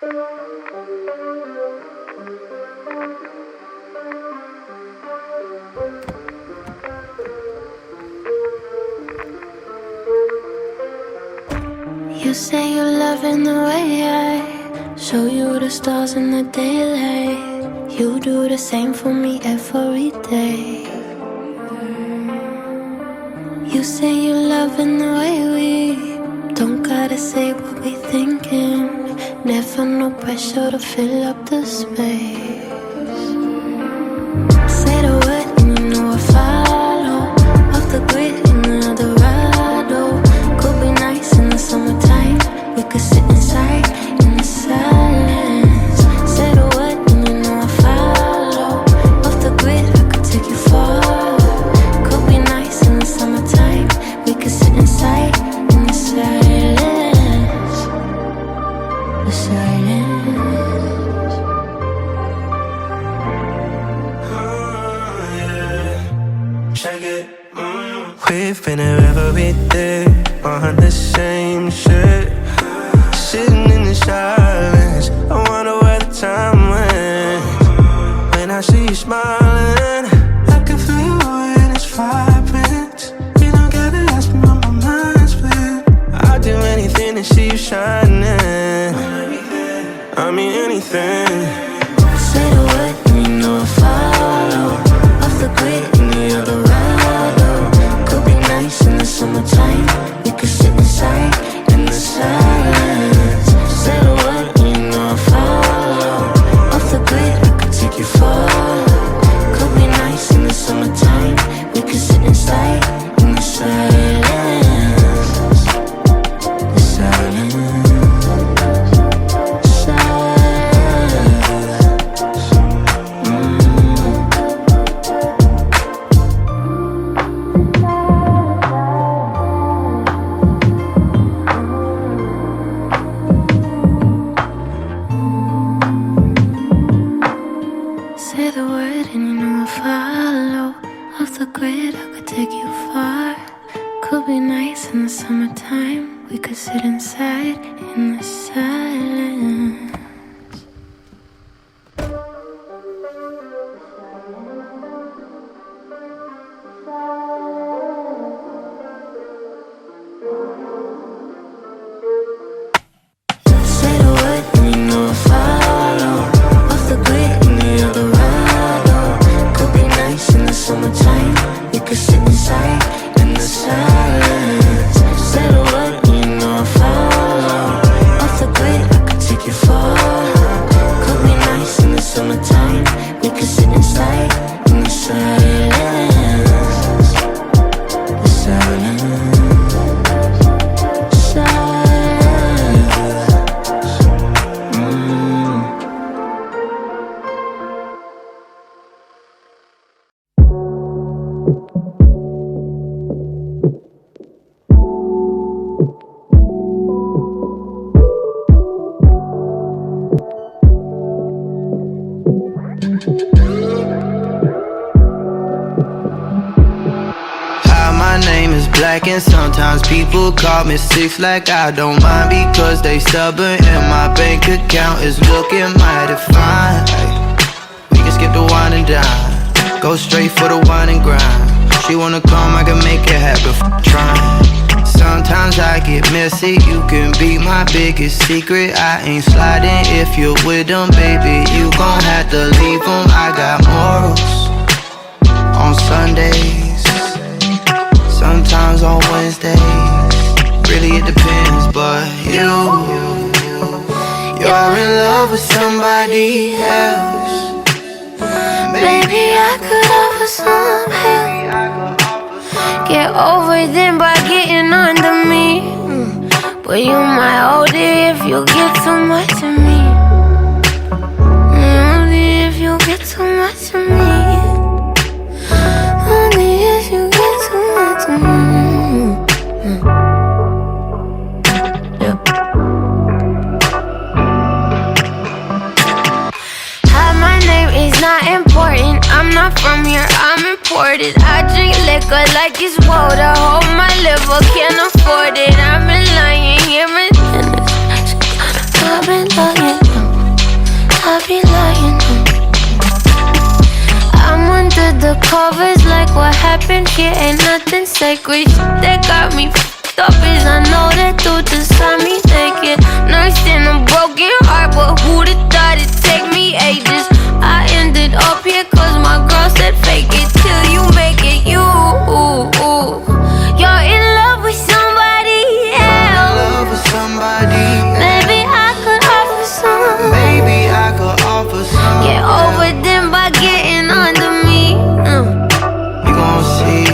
You say you're loving the way I show you the stars in the daylight. You do the same for me every day. You say you're loving the way we don't gotta say what we thinking. Never no pressure to fill up the space. Say the word and you know I follow. Off the grid in another ride. Could be nice in the summertime. We could sit inside in the silence. Say the word and you know I follow. Off the grid I could take you far. Could be nice in the summertime. We could sit inside in the silence. The silence. Check it. We've been here every day on the same shit. Sitting in the silence, I wonder where the time went. When I see you smiling, I can feel you when it's vibrant. You don't gotta ask me what my mind's been. I'll do anything to see you shining. I mean anything. Say the word and you know I follow. Off the grid in the other ride. Could be nice in the summertime. We could sit inside in the silence. Say the word and you know I follow. Off the grid I could take you far. Could be nice in the summertime. We could sit inside in the silence. The silence. Say the word and you know I follow. Off the grid I could take you far. Could be nice in the summertime. We could sit inside in the silence. Say the word and you know I follow. Off the grid in the other ride. Could be nice in the summertime. We could sit inside in the silence. Say the word and you know I follow. Off the grid I could take you far. Could be nice in the summertime. We could sit inside in the silence. The silence. Hi, my name is Black and sometimes people call me Six. Like I don't mind because they stubborn and my bank account is looking mighty fine. We can skip the wine and dine, go straight for the wine and grind. She wanna come, I can make it happen, trying. Sometimes I get messy, you can be my biggest secret. I ain't sliding if you're with them, baby, you gon' have to leave them. I got morals on Sundays, sometimes on Wednesdays. Really it depends, but you're in love with somebody else. Baby, I could offer some help. Get over them by getting under me. But you might hold it if you get too much of me. Only if you get too much of me. Only if you get too much of me. Hi, my name is not important. I'm not from here, I'm imported. I drink liquor like it's water. Hold my liver, can't afford it. I've been lying here and I've been lying. covers like what happened here ain't nothing sacred. That got me f***ed up is I know that dude just saw me naked. Nursed in a broken heart, but who'd have thought it'd take me ages? I ended up here cause my girl said fake it till you make it. You're in love with somebody else. Maybe I could offer some. Get over them by getting under me. You gon' see,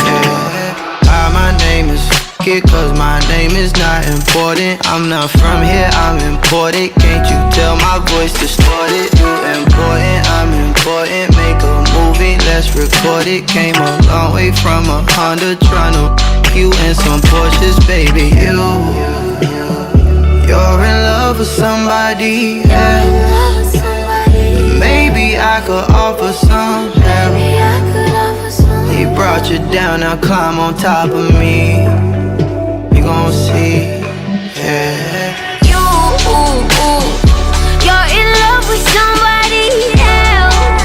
yeah. My name is it cause my name is not important. I'm not from here, I'm imported. Can't you tell my voice distorted? You important, I'm important. Make a movie, let's record it. Came a long way from a Honda, tryna you in some Porsches, baby. You're in love with somebody else. Maybe I could offer some help. He brought you down, now climb on top of me. You gon' see, yeah. You're in love with somebody else.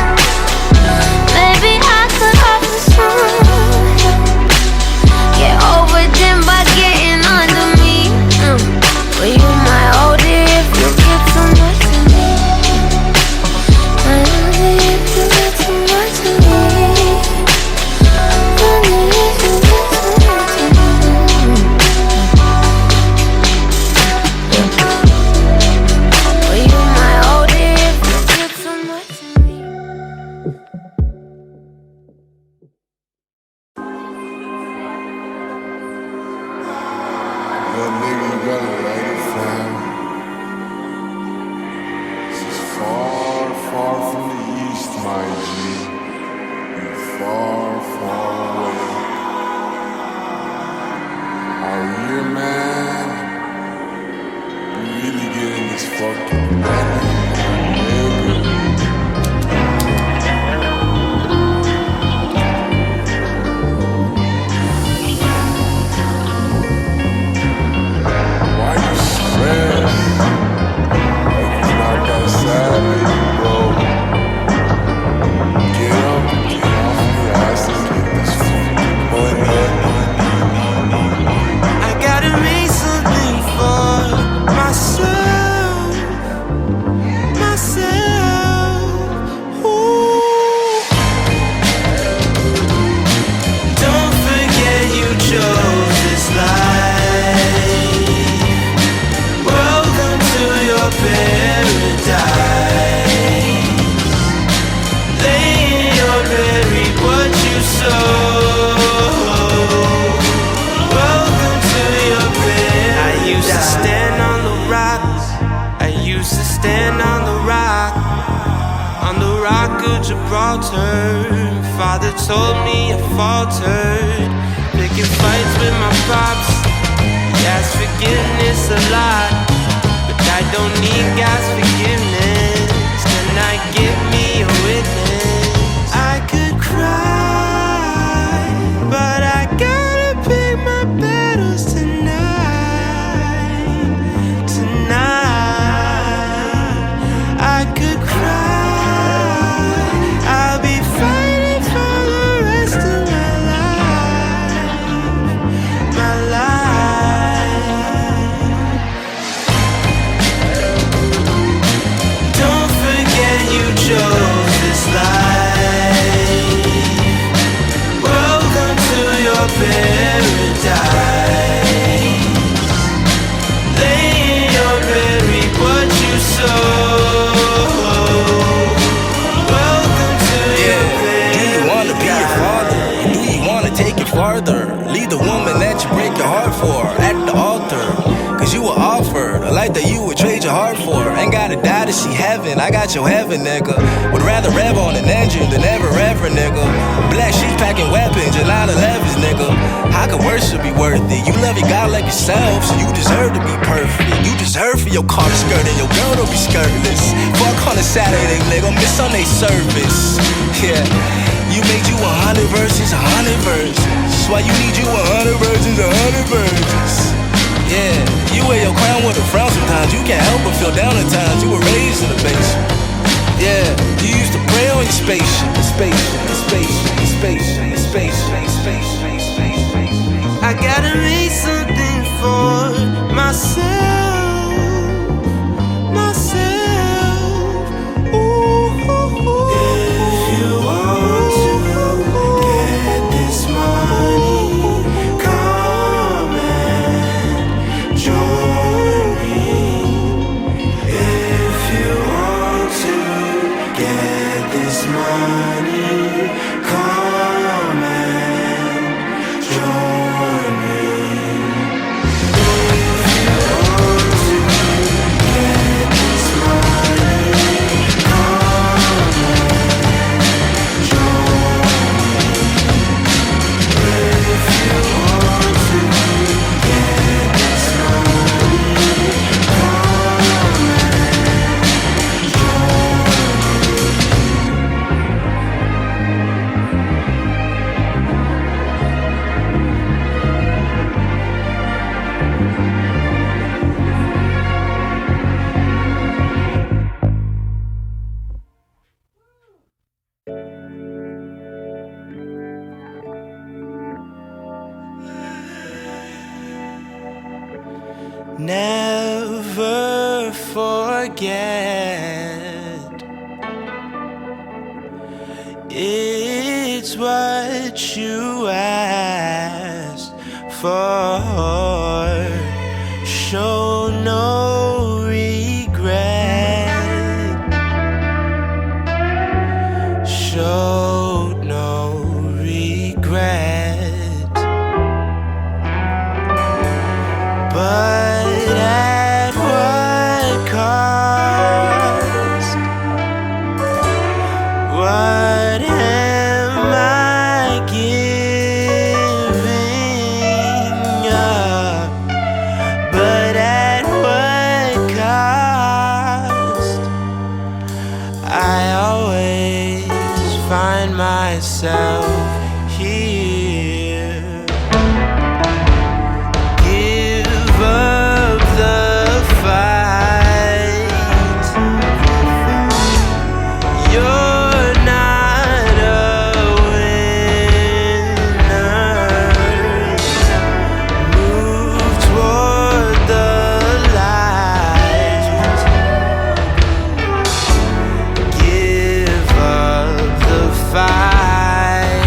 Maybe I could offer some. Get over them by getting under me. But you might hold it if you get too much of me. Might hold it if you get too much of me. Father told me I faltered, picking fights with my pops. He asked forgiveness a lot, but I don't need God's forgiveness. Can I get me a witness? I could cry, but I gotta pick my battles tonight. Tonight, I could cry. Leave the woman that you break your heart for at the altar, cause you were offered a life that you would trade your heart for. Ain't gotta die to see heaven, I got your heaven, nigga. Would rather rev on an engine than ever, nigga. Black sheep packing weapons and 9/11s, nigga. How could worship be worth it? You love your God like yourself, so you deserve to be perfect. You deserve for your car to skirt and your girl to be skirtless. Fuck on a Saturday, nigga, miss Sunday service. Yeah, you made you 100 verses, 100 verses. That's why you need you 100 virgins, 100 virgins. Yeah, you wear your crown with a frown sometimes. You can't help but feel down at times. You were raised in the basement. Yeah, you used to pray on your spaceship, the spaceship, the spaceship. money, come and join me. If you want to get this money, come and join me. If you want to get this money, come and join Never forget, it's what you asked for. Show no regret. Show no regret. But at what cost? What am I giving up? But at what cost? I always find myself here. Give up the fight. You're not a winner. Move toward the light. Give up the fight.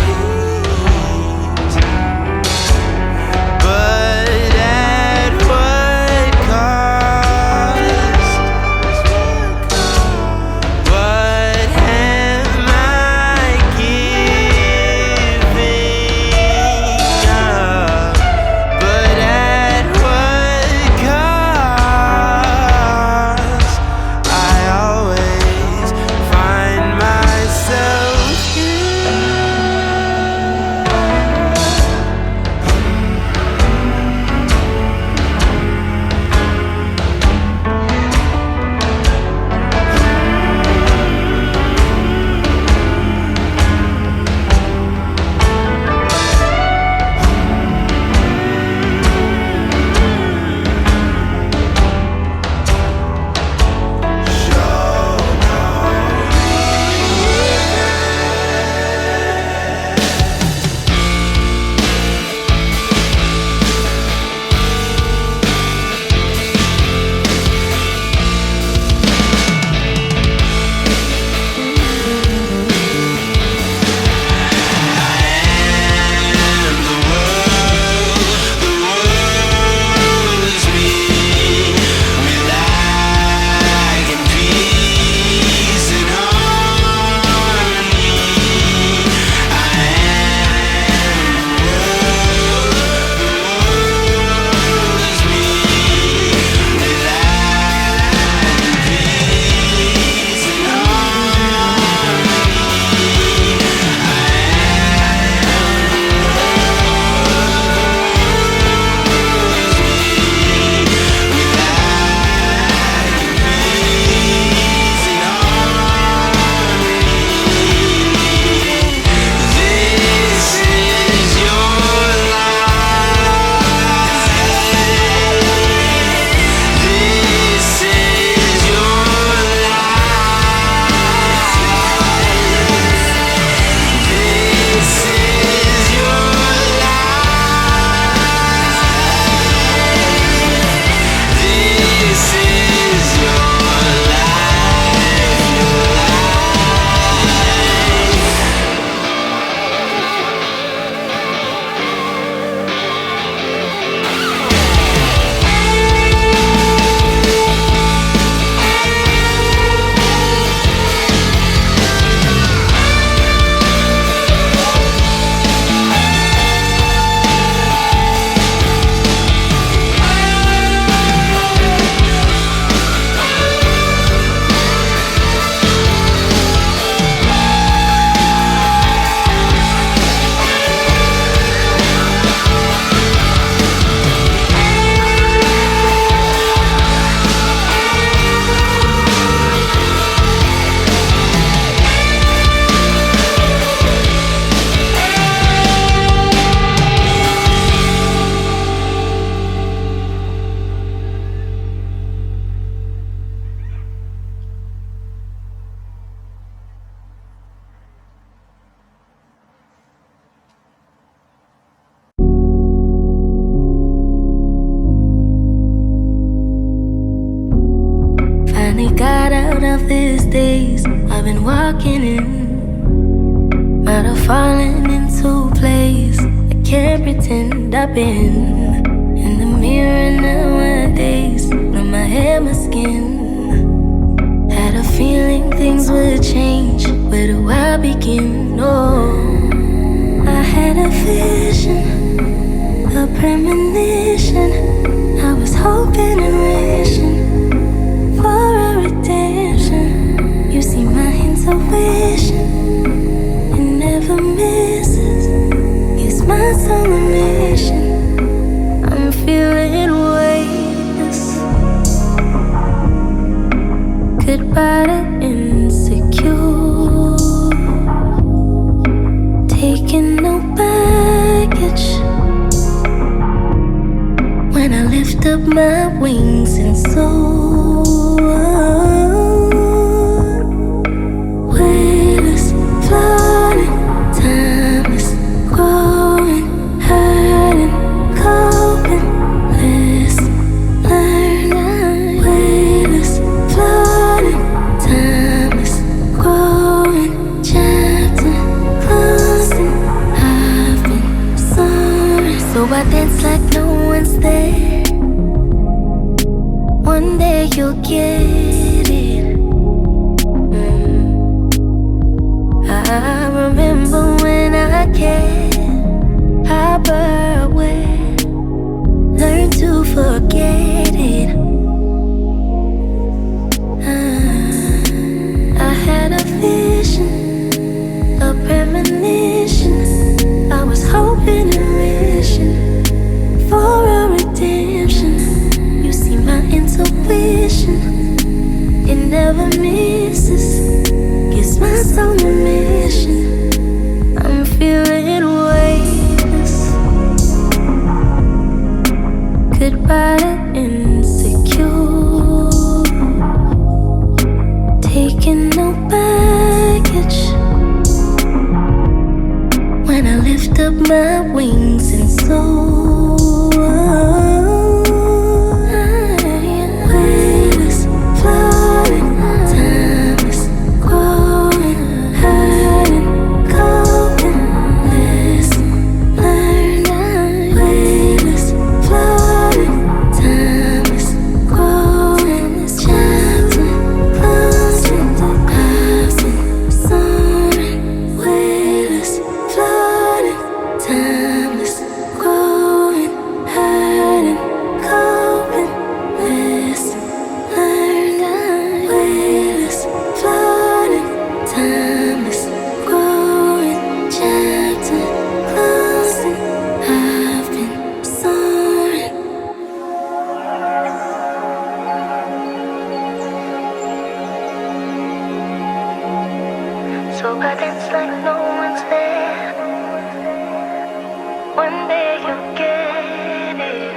finally got out of this daze I've been walking in. Might have fallen into place. I can't pretend I've been in the mirror nowadays. From my hair, my skin. Had a feeling things would change. Where do I begin? Oh, I had a vision, a premonition. I was hoping and wishing for a redemption. You see my intuition, it never misses. It's my summer mission. I'm feeling weightless. Goodbye to insecure. Taking no baggage. When I lift up my wings and soar, weightless, floating, timeless, growing, hurting, coping, lesson learned. Weightless, floating, timeless, growing, chapter closing. I've been soaring, so I dance like no one's there. One day you'll get it. I remember when I cared, hyper aware, learn to forget it. I had a vision, a premonition. I was hoping and wishing for a redemption. You see my intuition, it never misses. It's my summer mission. I'm feeling weightless. Goodbye to insecure. Taking no baggage. When I lift up my wings and soar, weightless, floating, timeless, growing, hurting, coping, lesson learned. Weightless, floating, timeless, growing, chapter closing. I've been soaring, weightless, floating, timeless, growing, hurting, coping, lesson learned. Weightless, floating, timeless, growing, chapter closing. I've been soaring. So I dance like no one's there. One day you'll get it.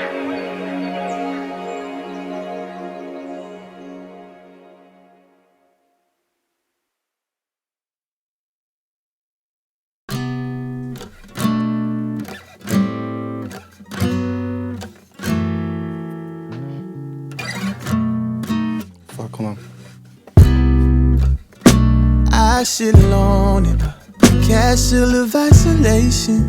Fuck, come on. I sit alone in a castle of isolation.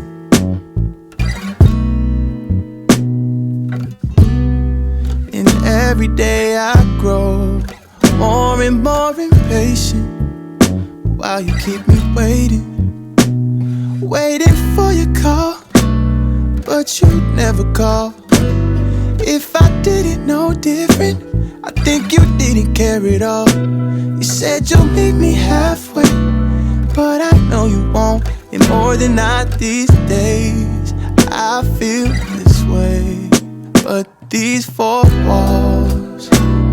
And every day I grow more and more impatient. While you keep me waiting, waiting for your call, but you never call. If I didn't know different, I think you didn't care at all. You said you'll meet me halfway, but I know you won't. And more than not these days, I feel this way. But these four walls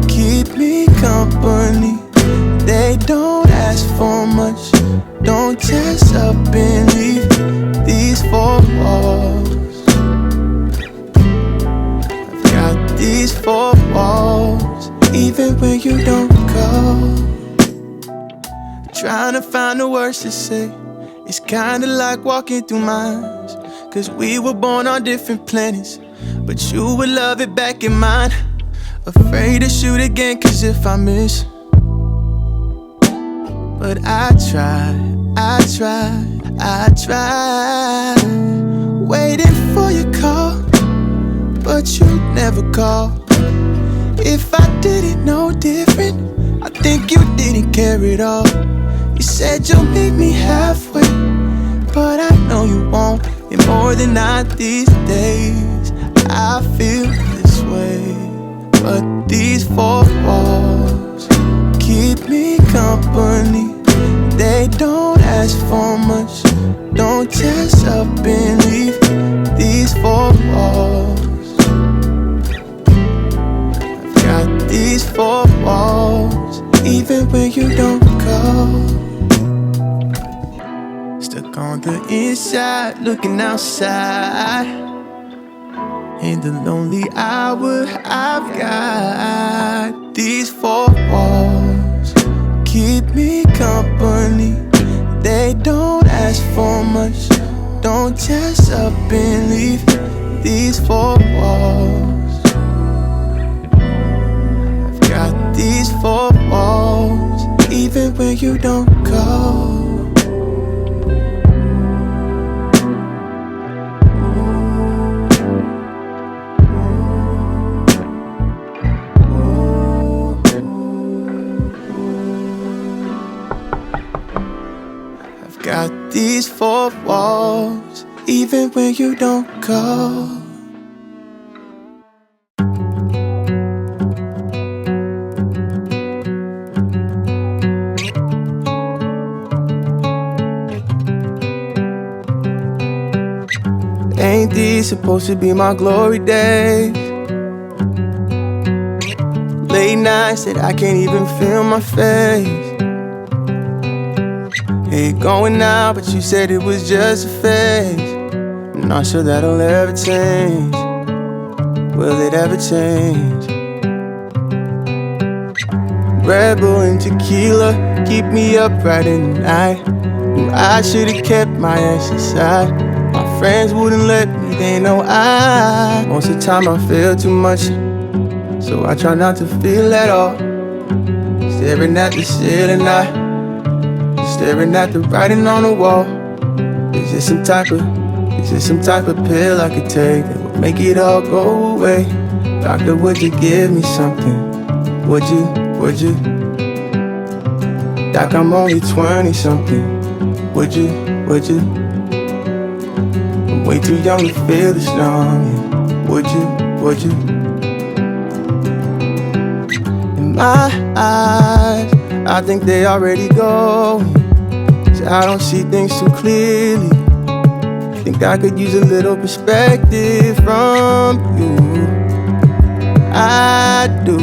keep me company. They don't ask for much, don't just up and leave. These four walls, I've got these four walls, even when you don't call. Trying to find the words to say, it's kinda like walking through minds. Cause we were born on different planets, but you would love it back in mine. Afraid to shoot again, cause if I miss. But I try. Waiting for your call, but you never call. If I didn't know different, I think you didn't care at all. You said you'll meet me halfway, but I know you won't. And more than not these days, I feel this way. But these four walls keep me company. They don't ask for much, don't dress up and leave. These four walls, I've got these four walls, even when you don't call. Stuck on the inside, looking outside. In the lonely hour, I've got these four walls, keep me company. They don't ask for much, don't dress up and leave. These four walls, I've got these four walls, even when you don't call. Got these four walls, even when you don't call. Ain't these supposed to be my glory days? Late nights that I can't even feel my face. Ain't going now, but you said it was just a phase. I'm not sure that'll ever change. Will it ever change? Red Bull and tequila keep me up right in the night. Knew I should've kept my ass inside. My friends wouldn't let me, they know I. Most of the time I feel too much, so I try not to feel at all. Staring at the ceiling, staring at the writing on the wall. Is this some type of pill I could take that would make it all go away? Doctor, would you give me something? Would you? Doc, I'm only 20 something. Would you? I'm way too young to feel this longing. Would you? In my eyes, I think they already go. I don't see things too clearly. Think I could use a little perspective from you. I do.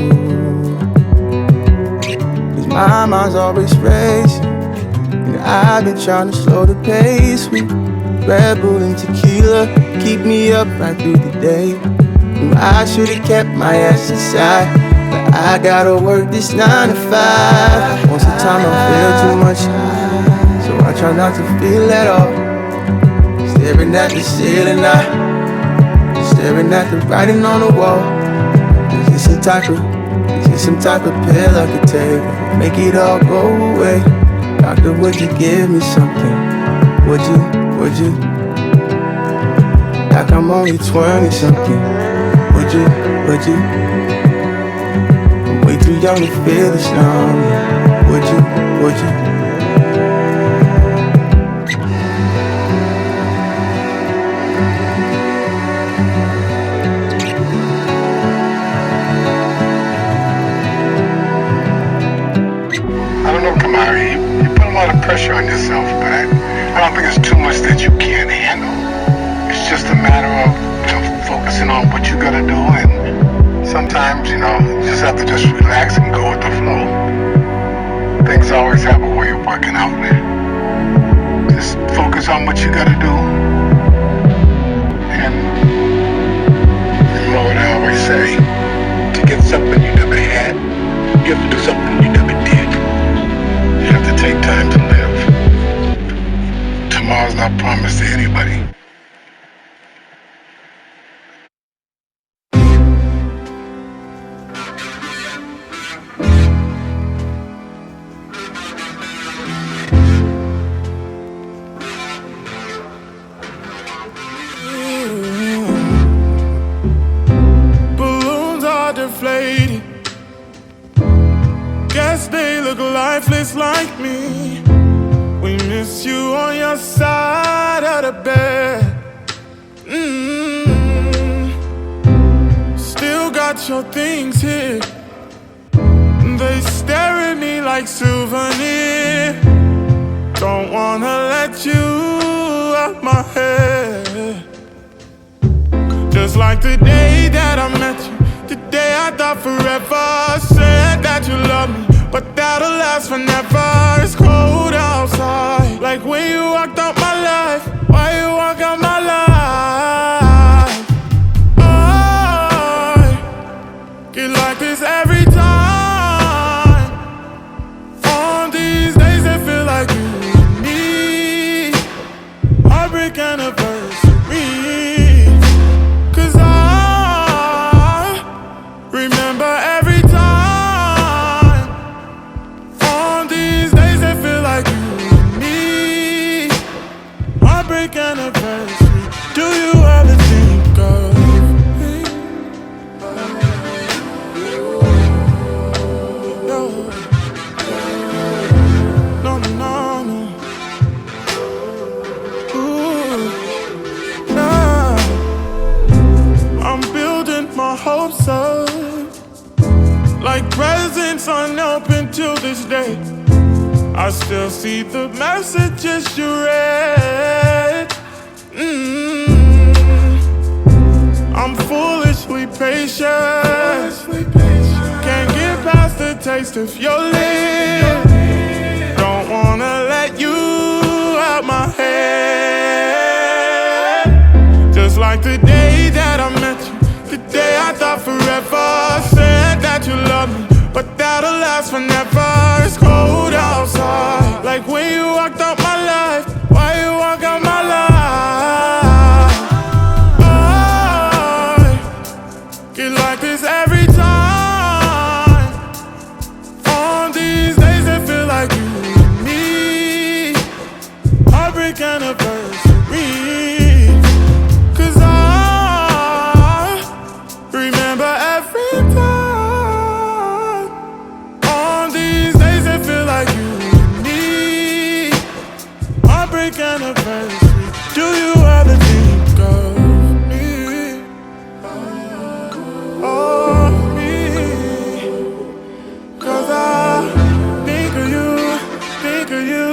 Cause my mind's always racing, and I've been trying to slow the pace with Red Bull and tequila. Keep me up right through the day. Knew I should've kept my ass inside, but I gotta work this 9 to 5. Most of the time I feel too much, so I try not to feel at all. Staring at the ceiling, staring at the writing on the wall. Is this some type of pill I could take that would make it all go away? Doctor, would you give me something? Would you? Like I'm only 20 something. Would you? I'm way too young to feel this longing. Would you? I don't know, Khamari, you put a lot of pressure on yourself, but I don't think it's too much that you can't handle. It's just a matter of focusing on what you gotta do, and sometimes, you just have to just relax and go with the flow. Things always have a way of working out, man. Just focus on what you gotta do, and you know what I always say, to get something you never had, you have to do something you never did. You have to take time to live. Tomorrow's not promised to anybody. they look lifeless like me. We miss you on your side of the bed. Still got your things here. They stare at me like souvenir. Don't wanna let you out my head. Just like the day that I met you, the day I thought forever. Said that you love me, but that'll last forever. It's cold outside, like when you walked out my life. Why you walk out my life? I get like this every time. On these days that feel like you and me. Heartbreak anniversary. 'Cause I remember every time. On these days that feel like you and me. Heartbreak anniversary. Do you ever think of me? No, no, no, no. Ooh, nah. I'm building my hopes up, like presents unopened till this day. I still see the messages you read. I'm foolishly patient. Can't get past the taste of your lips. Don't wanna let you out my head. Just like the day that I met you, the day I thought forever. Said that you love me, but that'll last forever. It's cold outside, like when you walked out my life. Why you walk out my life? I get like this every time. On these days that feel like you and me. Heartbreak anniversary. 'Cause I remember every time. On these days that feel like you and me. Heartbreak anniversary. Do you ever think of me? Oh, me. 'Cause I think of you, think of you.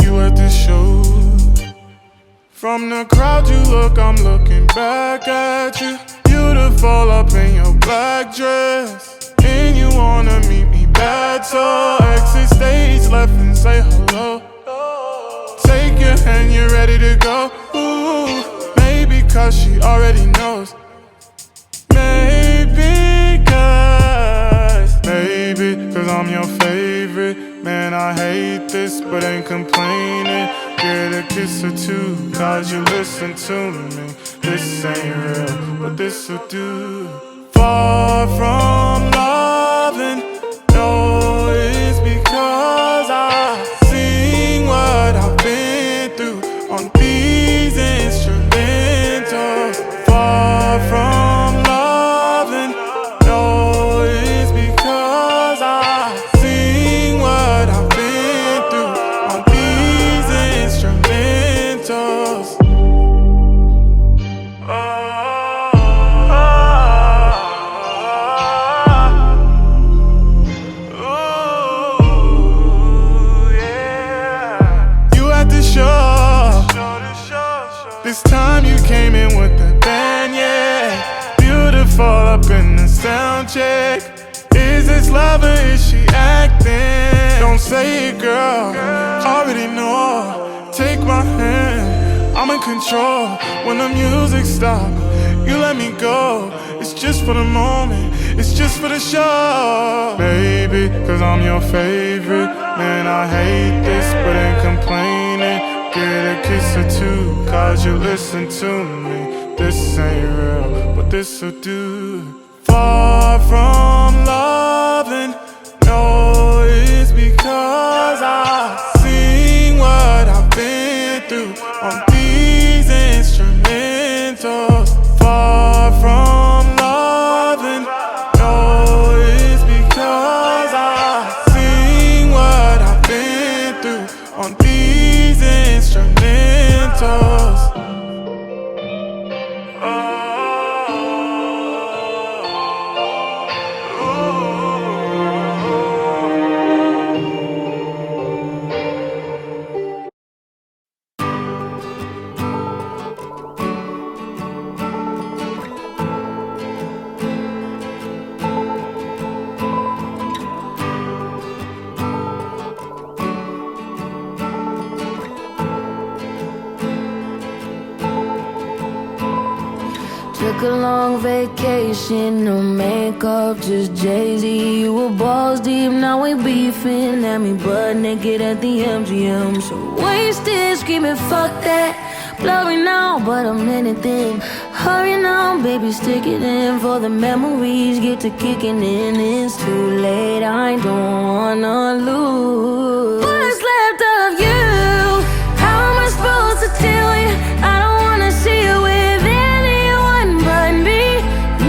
You at the show. From the crowd you look, I'm looking back at you. Beautiful up in your black dress. And you wanna meet me bad, so exit stage left and say hello. Take your hand, you're ready to go. Ooh, maybe 'cause she already knows. Maybe 'cause I'm your favorite. Man, I hate this, but ain't complaining. Get a kiss or two, 'cause you listen to me. This ain't real, but this'll do. Far from loving, no, it's because I've seen what I've been through on these instrumentals. Far from loving, no, it's because I've seen what I've been through on these instrumentals. This time you came in with the band, yeah. Beautiful up in the sound check. Is this love or is she acting? Don't say it, girl, already know. Take my hand, I'm in control. When the music stops, you let me go. It's just for the moment. it's just for the show. Maybe, cause I'm your favorite. Man, I hate this, but ain't complaining. Get a kiss or two, cause you listen to me. This ain't real, but this'll do. Far from loving, no, it's because I've seen what I've been through on these instrumentals. Far from loving, no, it's because I've seen what I've been through on these instrumentals. Took a long vacation, no makeup, just Jay-Z. You were balls deep, now we beefing. Had me butt naked at the MGM. So wasted, screaming fuck that. Blurry now, but I'm anything. Hurry now, baby, stick it in. For the memories get to kicking in. It's too late, I don't wanna lose. What's left of you? How am I supposed to tell you? I don't wanna see you with anyone but me.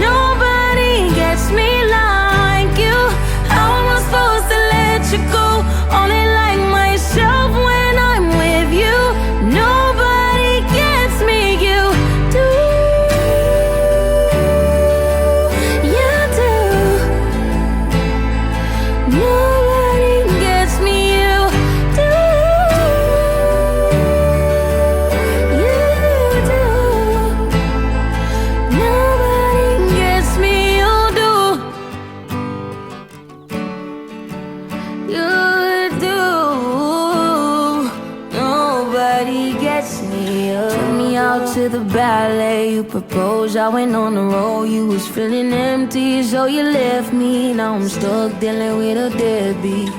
Nobody gets me like you. How am I supposed to let you go? Only like myself when I'm with you. Nobody gets me, you do. You do. Nobody gets me, you do. You do. Nobody gets me, you do. You do. Nobody gets me. Took me out to the ballet, you proposed, I went on the road. You was feeling empty, so you left me. Now I'm stuck dealing with a deadbeat.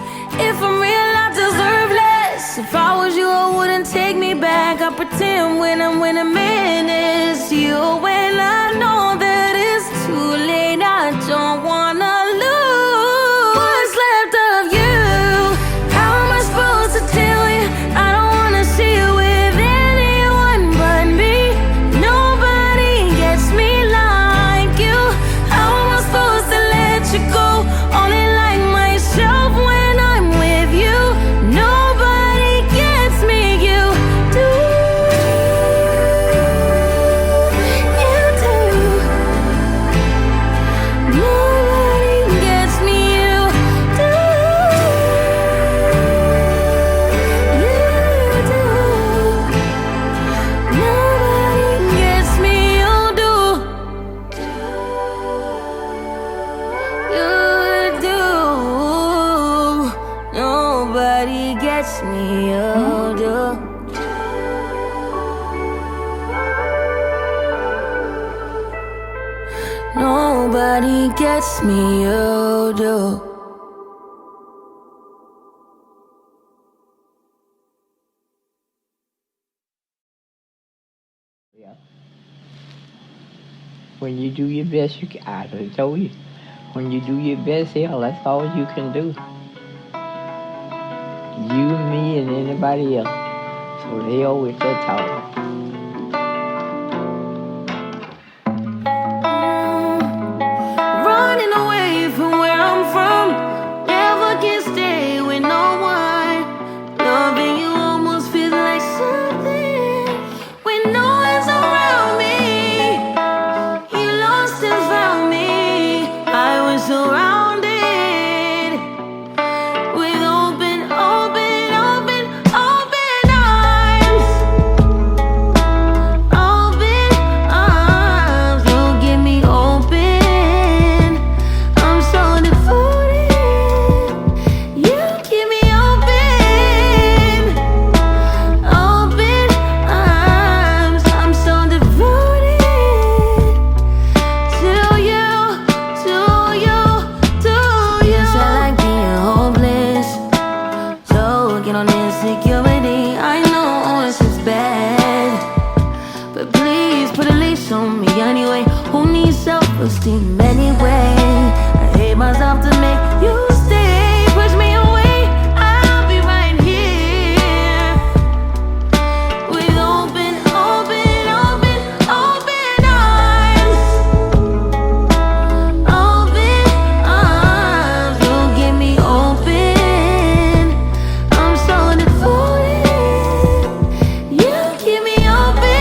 If I'm real, I deserve less. If I was you, I wouldn't take me back. I pretend when I'm winning minutes. You when I know that it's too late, I don't wanna lose. What's left of you? How am I supposed to tell you? I don't wanna see you with anyone but me. Nobody gets me like you. How am I supposed to let you go? Only like myself when I'm with you. Nobody gets me, you do. You do. Nobody gets me, you do. You do. Nobody gets me, you do. You do. Nobody gets me, you do. Nobody gets me, you do. When you do your best, you can. I told you. When you do your best, hell, that's all you can do. You, me, and anybody else. So they always that talk. Running away from where I'm from. Never can stay with no one. Loving you almost feels like something when no one's around me. You lost and found me. I was surrounded with open arms. on insecurity. I know ownership's bad, but please put a leash on me anyway. Who needs self-esteem anyway? I hate myself to make you stay. Push me away, I'll be right here with open arms. Open arms, you get me open. I'm so devoted. You keep me open.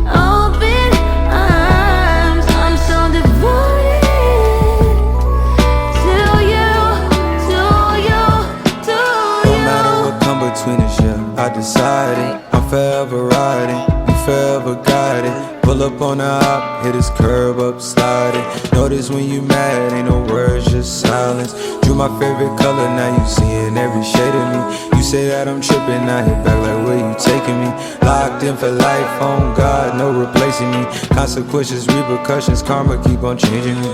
Open arms, I'm so devoted to you, to you, to No you. matter what come between us, yeah, I decided I'm forever riding, you forever guided. Pull up on the hop, hit his curb up, sliding. Notice when you mad, ain't no words, just silence. Drew my favorite color, now you seeing every shade of me. You say that I'm tripping, I hit back like where you taking me. Locked in for life, on God, no replacing me. Consequences, repercussions, karma keep on changing me.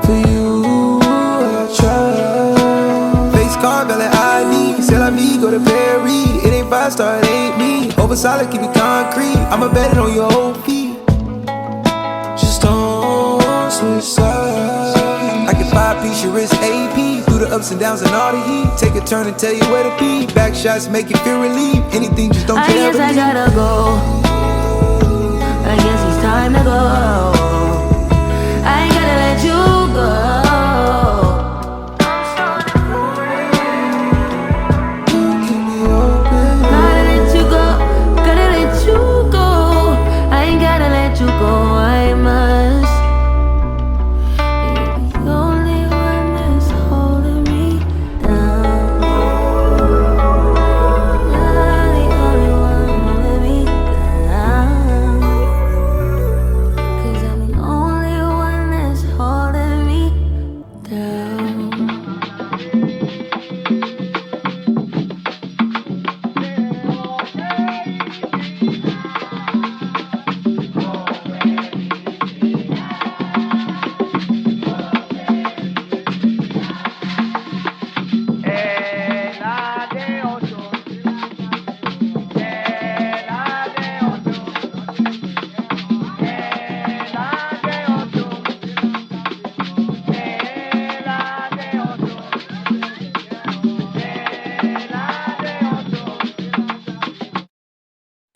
For you, I try. Face card, got like ID. C'est la vie, go to Paris. It ain't 5-star, it ain't me. Over solid, keep it concrete. I'ma bet it on your whole feet. Just don't switch sides. I can 5-piece your wrist AP. Through the ups and downs and all the heat. Take a turn and tell you where to be. Back shots make you feel relieved. Anything, just don't care. I guess I gotta go. I guess it's time to go. I gotta let you go. Gotta let you go. Gotta let you go. I ain't gotta let you go. I must. You're the only one that's holding me down. You're the only one holding me down. 'Cause I'm the only one that's holding me down.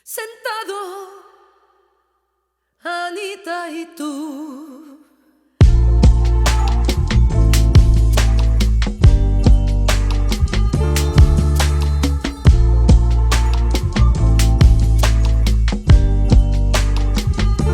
Sentado, Anita y tú.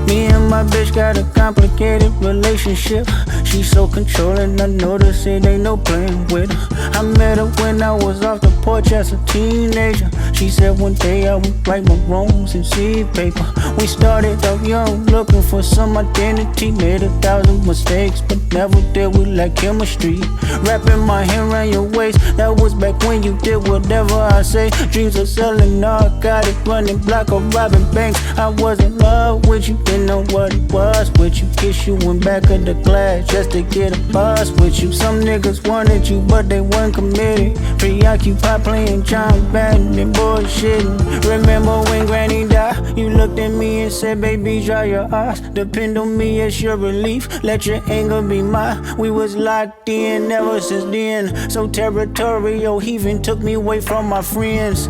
Me and my bitch got a complicated relationship. She's so controlling, I notice it ain't no playing with her. I met her when I was off the porch as a teenager. She said one day I would right my wrongs and see paper. We started out young, looking for some identity. Made 1,000 mistakes, but never did we like chemistry. Wrapping my hand around your waist, that was back when you did whatever I say. Dreams of selling narcotics, running block or robbing banks. I was in love with you, didn't know what it was with you. Kiss you in back of the class just to get a buzz with you. Some niggas wanted you, but they weren't committed. Preoccupied playing John Madden and bullshitting. Remember when Granny died? You looked at me and said, baby, dry your eyes. Depend on me as your relief. Let your anger be mine. We was locked in ever since then. So territorial, he even took me away from my friends.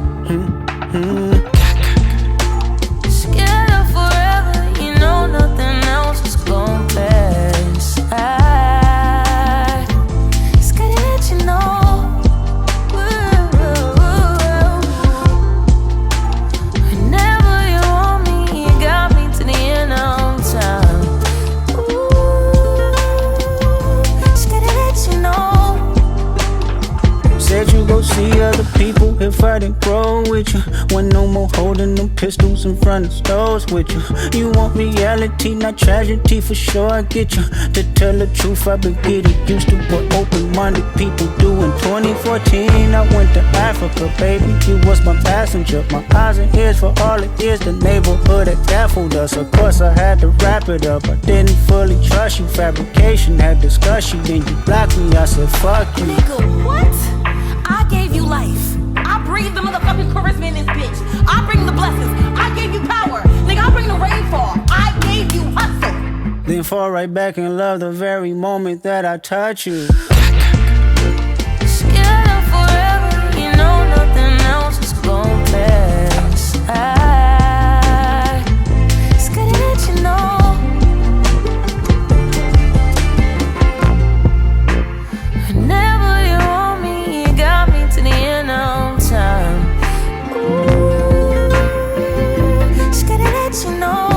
Scared of forever, you know nothing else is gon' pass. I just gotta let you know. Whenever you want me, you got me to the end of time. Just gotta let you know. Said you go see other people if I didn't grow with you. When no more holding them pistols in front of stores with you. You want reality, not tragedy, for sure I get you. To tell the truth, I've been getting used to what open-minded people do. In 2014, I went to Africa, baby. You was my passenger, my eyes and ears for all it is. The neighborhood that baffled us. Of course, I had to wrap it up. I didn't fully trust trust you. Fabrication, had discussion, then you blocked me. I said, fuck you. Nigga, what? I gave you life. I breathe the motherfucking charisma in this bitch. I bring the blessings. I gave you power. Nigga, I bring the rainfall. I gave you hustle. Then fall right back in love the very moment that I touch you. Scared of forever, you know nothing else is gon' pass. It's good to let you know. Whenever you want me, you got me to the end of time. Ooh, it's good to let you know.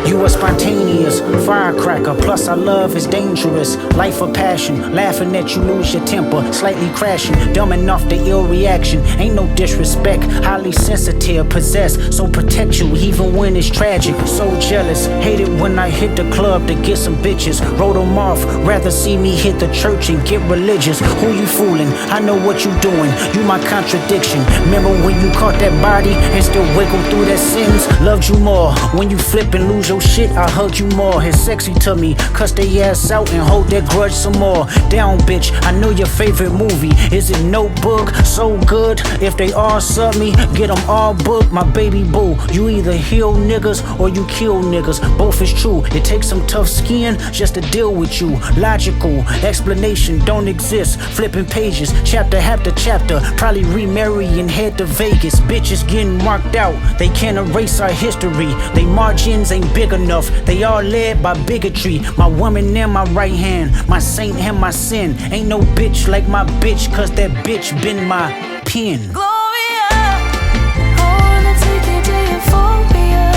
You are spontaneous, firecracker, plus our love is dangerous. Life of passion, laughing at you lose your temper, slightly crashing, dumbing off the ill reaction. Ain't no disrespect, highly sensitive, possessed, so protect you even when it's tragic. So jealous, hate it when I hit the club to get some bitches. Wrote them off, rather see me hit the church and get religious. Who you fooling? I know what you doing, you my contradiction. Remember when you caught that body and still wiggle through that sins? Loved you more, when you flip and lose your shit, I hug you more. It's sexy to me, cuss they ass out and hold that grudge some more. Down bitch, I know your favorite movie. Is it Notebook? So good, if they all sub me, get them all booked. My baby boo, you either heal niggas or you kill niggas. Both is true, it takes some tough skin just to deal with you. Logical, explanation don't exist. Flipping pages, chapter after chapter. Probably remarry and head to Vegas. Bitches getting marked out, they can't erase our history. They margins ain't big enough, they all led by bigotry. My woman in my right hand, my saint and my sin. Ain't no bitch like my bitch, cause that bitch been my pen. Gloria, I wanna take you to euphoria.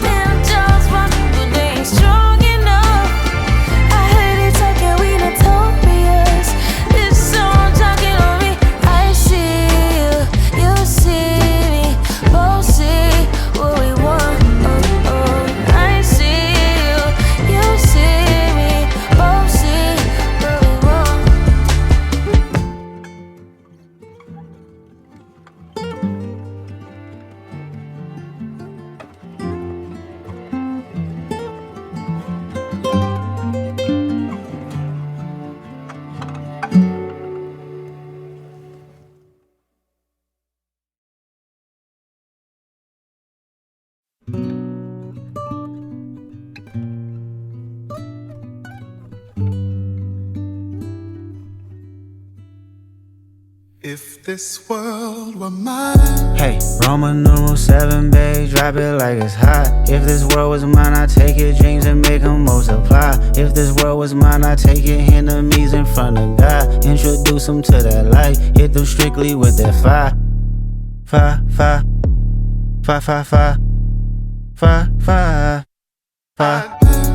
Them jaws run, but they ain't strong enough. I heard it talking, we notorious. This song talking on me. I see you, you see me, both see what we want. I see you, you see me, both see what we want. If this world were mine. Hey, Roman numeral 7, babe, drop it like it's hot. If this world was mine, I'd take your dreams and make them multiply. If this world was mine, I'd take your enemies in front of God. Introduce them to that light, hit them strictly with that fire. Fire, fire, fire, fire, fire, fire, fire, fire.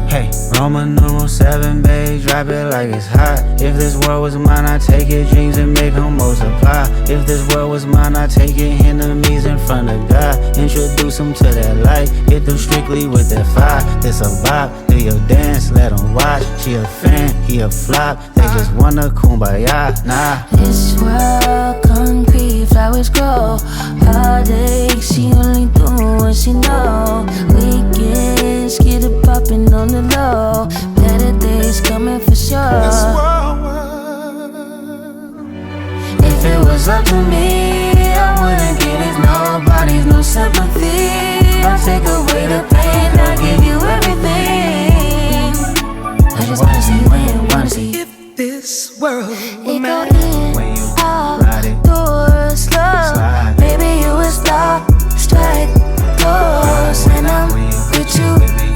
Hey, Roman numeral 7, babe, drop it like it's hot. If this world was mine, I'd take your dreams and make them multiply. If this world was mine, I'd take your enemies in front of God. Introduce them to that light, hit them strictly with that fire. This a vibe, do your dance, let them watch. She a fan, he a flop, they just wanna kumbaya, nah. This world concrete, flowers grow. Heartache, she only do what she know. Weekends, get it poppin' on the low. Better days coming for sure. If it was up to me, I wouldn't give it nobody's no sympathy. I'll take away the pain, I'll give you everything. I just wanna see when, wanna see If this world were it go mine. in, out, door, slow. Maybe you would stop, strike, pose. When I'm with you,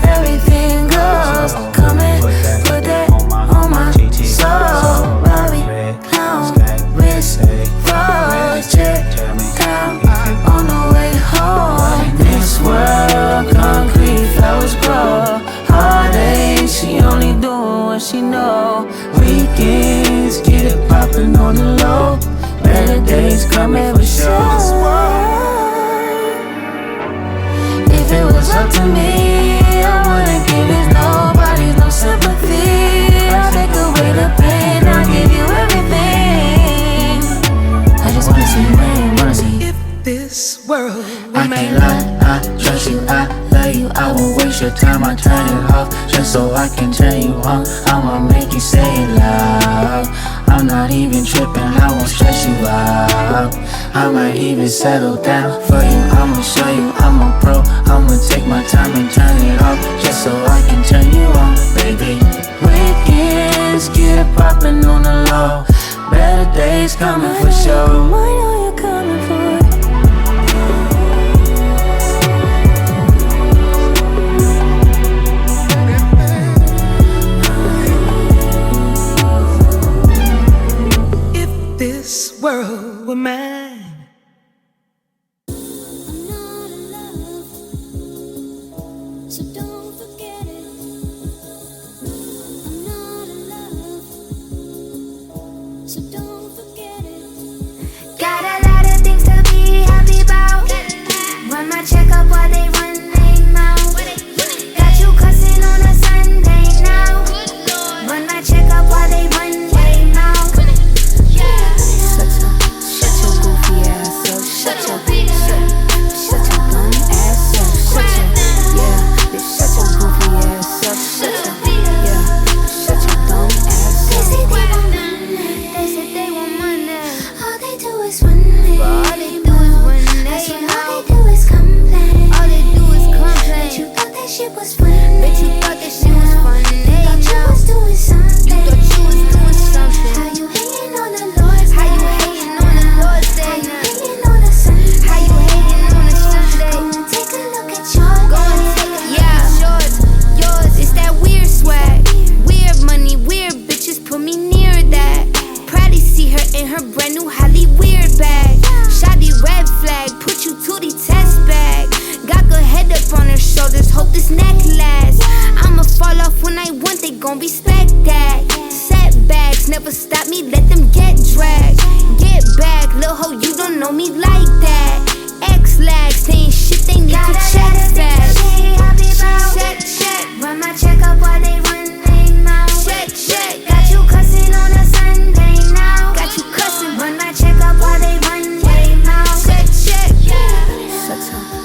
everything goes. Come and put that on my soul. Robbie, clown, wrist, froze, check, down, on the way home. This world, concrete, flowers grow. Heartache, she only doing what she know. Weekends, get it poppin' on the low. Better days coming for sure. If it was up to me, I wouldn't give it nobody's no sympathy. I'll take away the pain, I'll give you everything. I just wanna see when, wanna see. If this world were I mine. can't lie, I trust you, I love you. I won't waste your time, I'ma turn it off just so I can turn you on. I'ma make you say it loud. I'm not even tripping, I won't stress you out. I might even settle down for you. I'ma show you I'm a pro. I'ma take my time and turn it off just so I can turn you on, baby. Weekends get it poppin' on the low. Better days coming for sure. I know you're coming for it. If this world were mine, I'm not in love, so don't forget it. I'm not in love, so don't forget it. Got a lot of things to be happy about. Run my check up while they run their mouth. Got you cussing on a Sunday now. Run my check up while they run their mouth. Shut your goofy ass up. Shut your dumb ass up. Shut your goofy ass up. Shut your dumb ass up. They said they want money. All they do is run it. All they do is run it. All they do is complain. All they do is complain. Bet you thought that shit was funny. Bet you thought that shit was funny. Thought you was doing something. You thought you was doing something. How you hating on the Lord's Day? How you hating on the Lord's Day? How you hating on a Sunday? How you hating on a Sunday? Go and take a look at yours. Go and take a look at yours. It's that weird swag. Weird money, weird bitches put me near that. Proudly see her in her brand new Holly weird bag. Shoddy red flag, put you to the test bag. Got good head up on her shoulders, hope this neck lasts. I'ma fall off when I want, they gon' respect that. Setbacks never stop me, let them get dragged. Get back, lil' ho, you don't know me like that. X-lags, they ain't shit, they need to check fast. Check, run my check up while they run their mouth. Check, got you cussing on a Sunday now. Got you cussing, run my check up while they run their mouth. Check,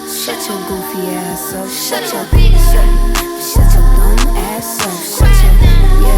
shut your goofy ass up. Shut your dumb ass up. Shut your goofy ass up.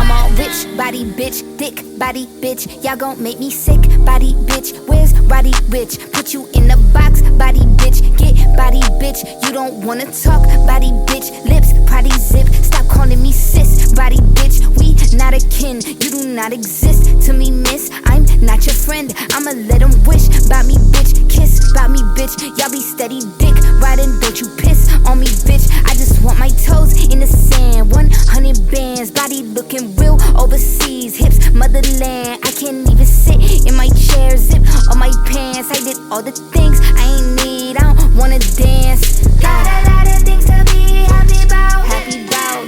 I'm a rich body bitch, thick body bitch. Y'all gon' make me sick body bitch. Where's body bitch? Put you in the box body bitch. Get body bitch. You don't wanna talk body bitch. Lips probably zip. Stop calling me sis body bitch. We not a kin. You do not exist to me, miss. I'm not your friend. I'ma let them wish about me, bitch. Kiss about me, bitch. Y'all be steady dick riding. Don't you piss on me, bitch. I just want my toes in the sand. 100 bands. Body looking real overseas. Hips motherland. I can't even sit in my chair. Zip on my pants. I did all the things I ain't need. I don't wanna dance. Got a lot of things to be happy about.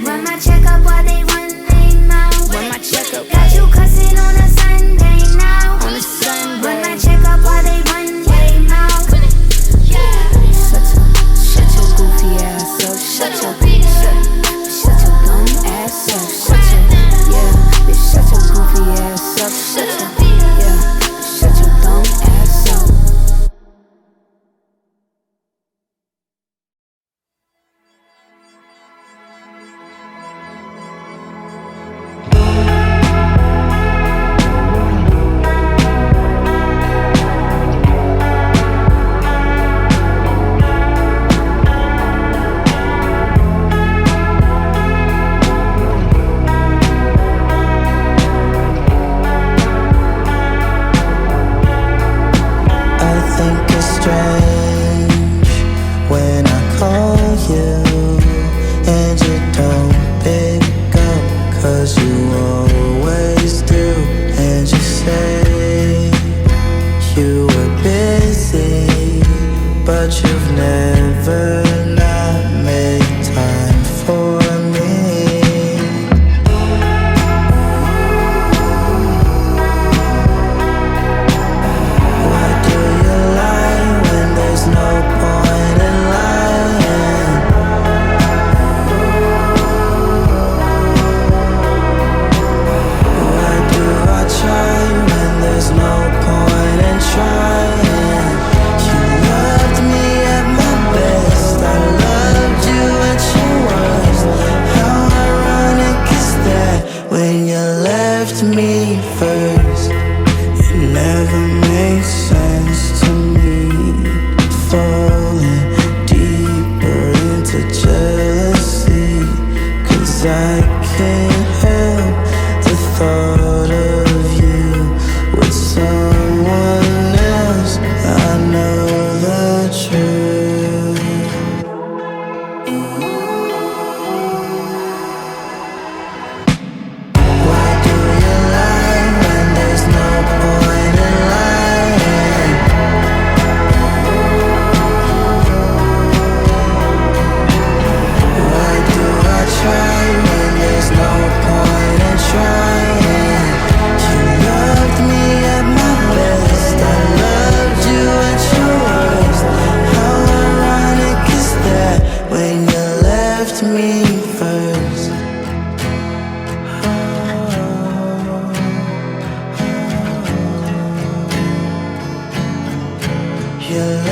Run my check up while they run their mouth. Run my check up. Got you cussing on a Sunday now. On a Sunday. Run my check up while they run their mouth. Shut your goofy ass up. Shut your dumb ass up. Shut your goofy ass up. Shut your dumb ass up.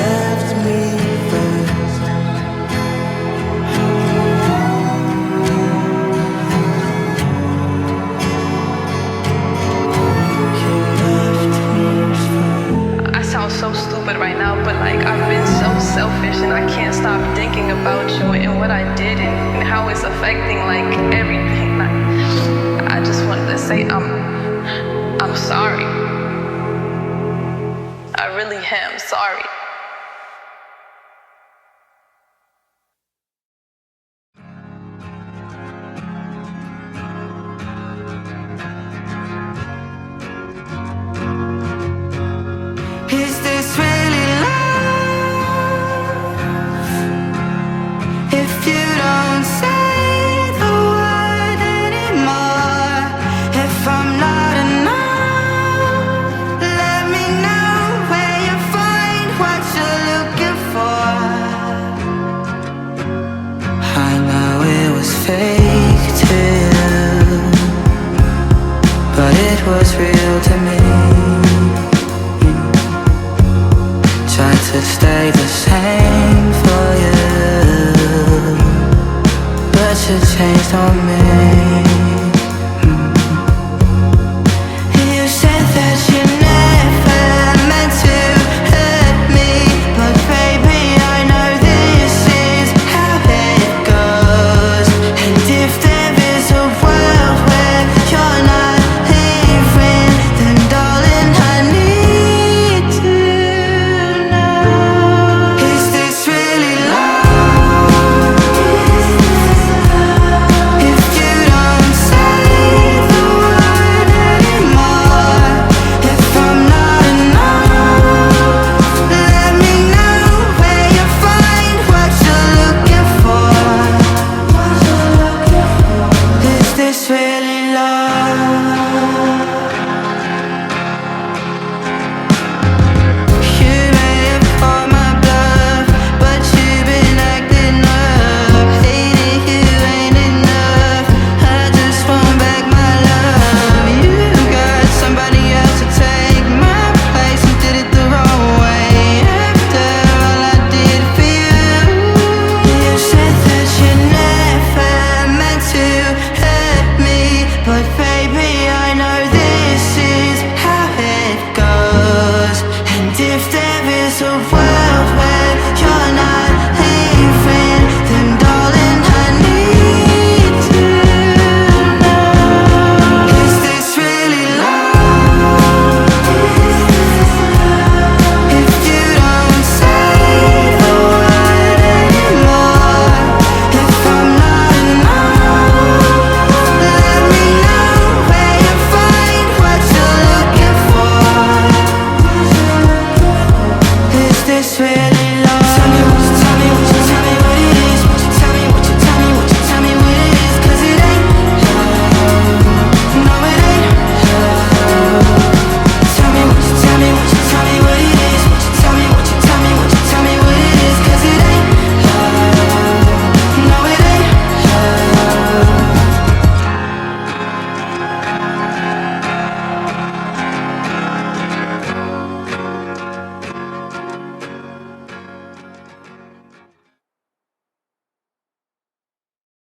left me first. You left me first. I sound so stupid right now, but like I've been so selfish and I can't stop thinking about you and what I did and how it's affecting like everything. Like I just wanted to say I'm sorry. I really am sorry. Is this really love? If you don't say the word anymore, if I'm not enough, let me know where you find what you're looking for. I know it was fake to you, but it was real to me. Tried to stay the same for you, but you changed on me.